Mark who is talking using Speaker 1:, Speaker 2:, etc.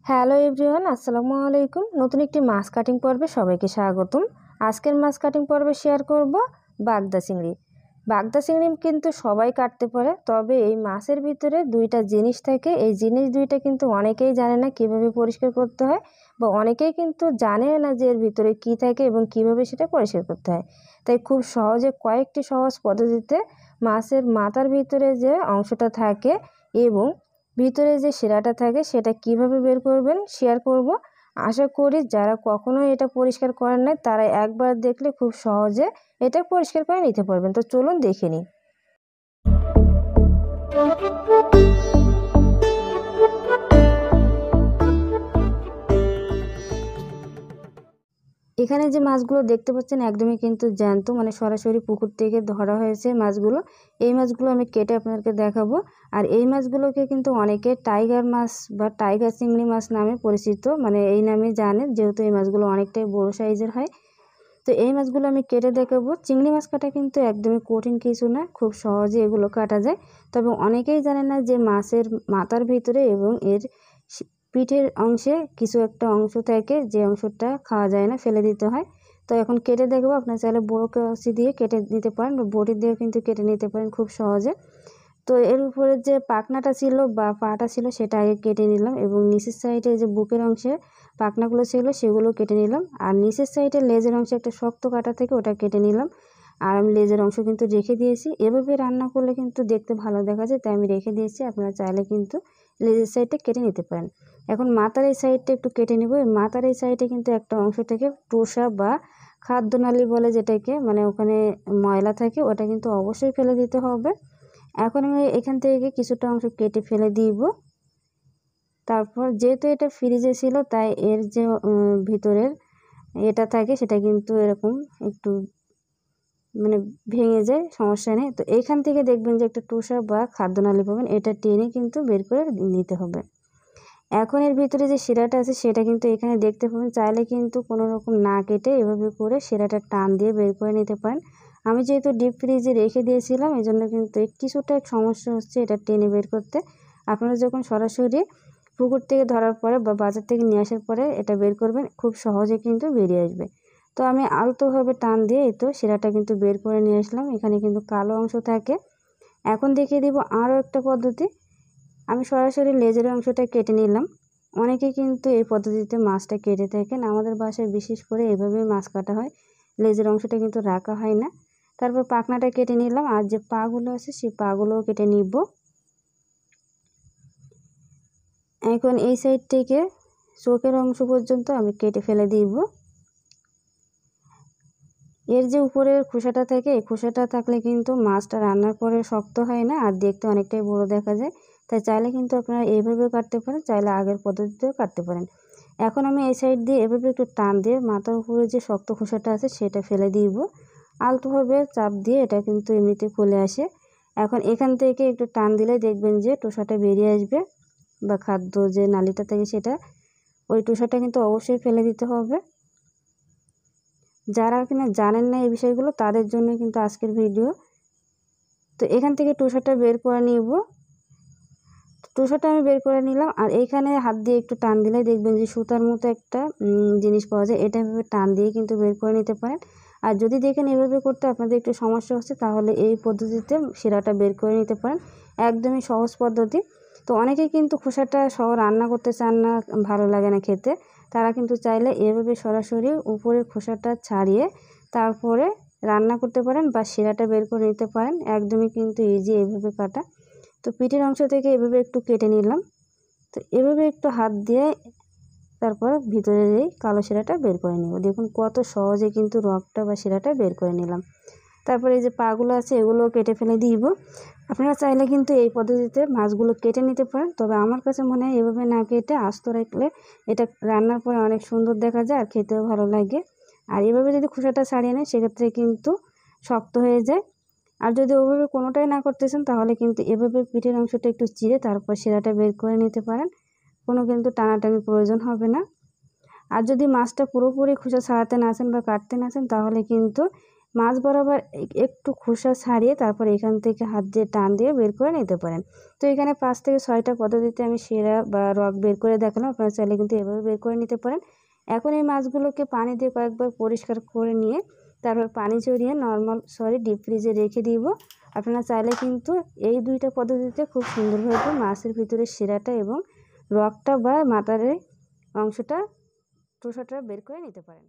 Speaker 1: Hello everyone, আসসালামু আলাইকুম। নতুন একটি মাছ কাটিং পর্বে সবাইকে স্বাগতম। আজকের মাছ কাটিং পর্বে শেয়ার করব বাগদা চিংড়ি। বাগদা চিংড়ি কিন্তু সবাই কাটতে পারে, তবে এই মাছের ভিতরে দুইটা জিনিস থাকে। এই জিনিস দুইটা কিন্তু অনেকেই জানে না কিভাবে পরিষ্কার করতে হয়, বা অনেকেই কিন্তু জানে না যে এর ভিতরে কি থাকে এবং কিভাবে সেটা পরিষ্কার করতে হয়। তাই খুব সহজে কয়েকটি সহজ পদ্ধতিতে মাছের মাথার ভিতরে যে অংশটা থাকে এবং ভিতরে যে শিরাটা থাকে সেটা কিভাবে বের করবেন শেয়ার করব। আশা করি যারা কখনো এটা পরিষ্কার করেন নাই তারা একবার দেখলে খুব সহজে এটা পরিষ্কার করে নিতে পারবেন। তো চলুন দেখে নিই। এখানে যে মাছগুলো দেখতে পাচ্ছেন একদমই কিন্তু জ্যান্ত, মানে সরাসরি পুকুর থেকে ধরা হয়েছে মাছগুলো। এই মাছগুলো আমি কেটে আপনাদেরকে দেখাবো। আর এই মাছগুলোকে কিন্তু অনেকে টাইগার মাছ বা টাইগার চিংড়ি মাছ নামে পরিচিত, মানে এই নামে জানে, যেহেতু এই মাছগুলো অনেকটাই বড় সাইজের হয়। তো এই মাছগুলো আমি কেটে দেখাবো। চিংড়ি মাছ কাটা কিন্তু একদমই কঠিন কিছু না, খুব সহজে এগুলো কাটা যায়। তবে অনেকেই জানে না যে মাছের মাথার ভিতরে এবং এর পিঠের অংশে কিছু একটা অংশ থাকে, যে অংশটা খাওয়া যায় না, ফেলে দিতে হয়। তো এখন কেটে দেখবো। আপনার চাইলে বড় কাঁচি দিয়ে কেটে নিতে পারেন বা বটি দিয়েও কিন্তু কেটে নিতে পারেন খুব সহজে। তো এর উপরে যে পাখনাটা ছিল বা পাটা ছিল সেটা আগে কেটে নিলাম, এবং নিচের সাইডে যে বুকের অংশে পাখনাগুলো ছিল সেগুলো কেটে নিলাম। আর নিচের সাইডে লেজের অংশে একটা শক্ত কাটা থেকে ওটা কেটে নিলাম। আর আমি লেজের অংশ কিন্তু রেখে দিয়েছি। এভাবে রান্না করলে কিন্তু দেখতে ভালো দেখা যায়, তাই আমি রেখে দিয়েছি। আপনারা চাইলে কিন্তু লেজের সাইডটা কেটে নিতে পারেন। এখন মাথার এই সাইডটা একটু কেটে নেব। মাথার এই সাইডে কিন্তু একটা অংশ থেকে টোসা বা খাদ্যনালী বলে যেটাকে, মানে ওখানে ময়লা থাকে, ওটা কিন্তু অবশ্যই ফেলে দিতে হবে। এখন আমি এখান থেকে কিছুটা অংশ কেটে ফেলে দিব। তারপর যেহেতু এটা ফ্রিজে ছিল তাই এর যে ভিতরের এটা থাকে সেটা কিন্তু এরকম একটু মানে ভেঙে যায়, সমস্যা নেই। তো এইখান থেকে দেখবেন যে একটা টোসা বা খাদ্যনালী পাবেন, এটা টেনে কিন্তু বের করে নিতে হবে। এখন এর ভিতরে যে শিরাটা আছে সেটা কিন্তু এখানে দেখতে পাবেন। চাইলে কিন্তু কোনো রকম না কেটে এভাবে করে শিরাটা টান দিয়ে বের করে নিতে পারেন। আমি যেহেতু ডিপ ফ্রিজে রেখে দিয়েছিলাম এই জন্য কিন্তু কিছুটা সমস্যা হচ্ছে এটা টেনে বের করতে। আপনারা যখন সরাসরি পুকুর থেকে ধরার পরে বা বাজার থেকে নিয়ে আসার পরে এটা বের করবেন, খুব সহজে কিন্তু বেরিয়ে আসবে। তো আমি আলতোভাবে টান দিয়ে এই তো শিরাটা কিন্তু বের করে নিয়ে আসলাম। এখানে কিন্তু কালো অংশ থাকে। এখন দেখিয়ে দিব আরও একটা পদ্ধতি। আমি সরাসরি লেজের অংশটা কেটে নিলাম। অনেকে কিন্তু এই পদ্ধতিতে মাছটা কেটে থাকেন। আমাদের বাসায় বিশেষ করে এভাবেই মাছ কাটা হয়, লেজের অংশটা কিন্তু রাখা হয় না। তারপর পাখনাটা কেটে নিলাম, আর যে পাগুলো আছে সেই পাগুলোও কেটে নিব। এখন এই সাইড থেকে চোখের অংশ পর্যন্ত আমি কেটে ফেলে দিব। এর যে উপরের খোসাটা থাকে, এই খোসাটা থাকলে কিন্তু মাছটা রান্নার পরে শক্ত হয় না আর দেখতে অনেকটাই বড় দেখা যায়। তাই চাইলে কিন্তু আপনারা এইভাবেও কাটতে পারেন, চাইলে আগের পদ্ধতিতেও কাটতে পারেন। এখন আমি এই সাইড দিয়ে এভাবে একটু টান দিয়ে মাথার উপরে যে শক্ত খোসাটা আছে সেটা ফেলে দিব। আলতোভাবে চাপ দিয়ে এটা কিন্তু এমনিতে খুলে আসে। এখন এখান থেকে একটু টান দিলে দেখবেন যে টোসাটা বেরিয়ে আসবে, বা খাদ্য যে নালীটা থাকে সেটা, ওই টোসাটা কিন্তু অবশ্যই ফেলে দিতে হবে। যারা কিনা জানেন না এই বিষয়গুলো তাদের জন্য কিন্তু আজকের ভিডিও। তো এখান থেকে টোসাটা বের করে নিব। টোসাটা আমি বের করে নিলাম, আর এইখানে হাত দিয়ে একটু টান দিলে দেখবেন যে সুতার মতো একটা জিনিস পাওয়া যায়। এটা এভাবে টান দিয়ে কিন্তু বের করে নিতে পারেন। আর যদি দেখেন এভাবে করতে আপনাদের একটু সমস্যা হচ্ছে, তাহলে এই পদ্ধতিতে শিরাটা বের করে নিতে পারেন। একদমই সহজ পদ্ধতি। তো অনেকেই কিন্তু খোসাটা সহ রান্না করতে চান না, ভালো লাগে না খেতে। তারা কিন্তু চাইলে এভাবে সরাসরি উপরের খোসাটা ছাড়িয়ে তারপরে রান্না করতে পারেন বা শিরাটা বের করে নিতে পারেন। একদমই কিন্তু ইজি এভাবে কাটা। তো পিঠের অংশ থেকে এভাবে একটু কেটে নিলাম। তো এভাবে একটু হাত দিয়ে তারপর ভিতরের এই কালো শিরাটা বের করে নেব। দেখুন কত সহজে কিন্তু রগটা বা শিরাটা বের করে নিলাম। তারপরে এই যে পাগুলো আছে এগুলো কেটে ফেলে দিব। আপনারা চাইলে কিন্তু এই পদ্ধতিতে মাছগুলো কেটে নিতে পারেন, তবে আমার কাছে মনে হয় এভাবে না কেটে আস্ত রাখলে এটা রান্নার পরে অনেক সুন্দর দেখা যায় আর খেতেও ভালো লাগে। আর এভাবে যদি খোসাটা ছাড়িয়ে নেয় সেক্ষেত্রে কিন্তু শক্ত হয়ে যায়। আর যদি ওভাবে কোনোটাই না করতেছেন তাহলে কিন্তু এভাবে পিঠের অংশটা একটু চিরে তারপর শিরাটা বের করে নিতে পারেন। কোনো কিন্তু টানাটানির প্রয়োজন হবে না। আর যদি মাছটা পুরোপুরি খোসা ছাড়াতে না আসেন বা কাটতে না আসেন তাহলে কিন্তু মাছ বরাবর একটু খোসা ছাড়িয়ে তারপর এখান থেকে হাত দিয়ে টান দিয়ে বের করে নিতে পারেন। তো এখানে 5 থেকে 6টা পদ্ধতিতে আমি শিরা বা রগ বের করে দেখালাম, আপনারা চাইলে কিন্তু এভাবে বের করে নিতে পারেন। এখন এই মাছগুলোকে পানি দিয়ে কয়েকবার পরিষ্কার করে নিয়ে তারপর পানি ঝরিয়ে ডিপ ফ্রিজে রেখে দিব। আপনারা চাইলে কিন্তু এই 2টা পদ্ধতিতে খুব সুন্দরভাবে মাছের ভিতরে শিরাটা এবং রগটা বা মাথার অংশটা, টুসাটা বের করে নিতে পারেন।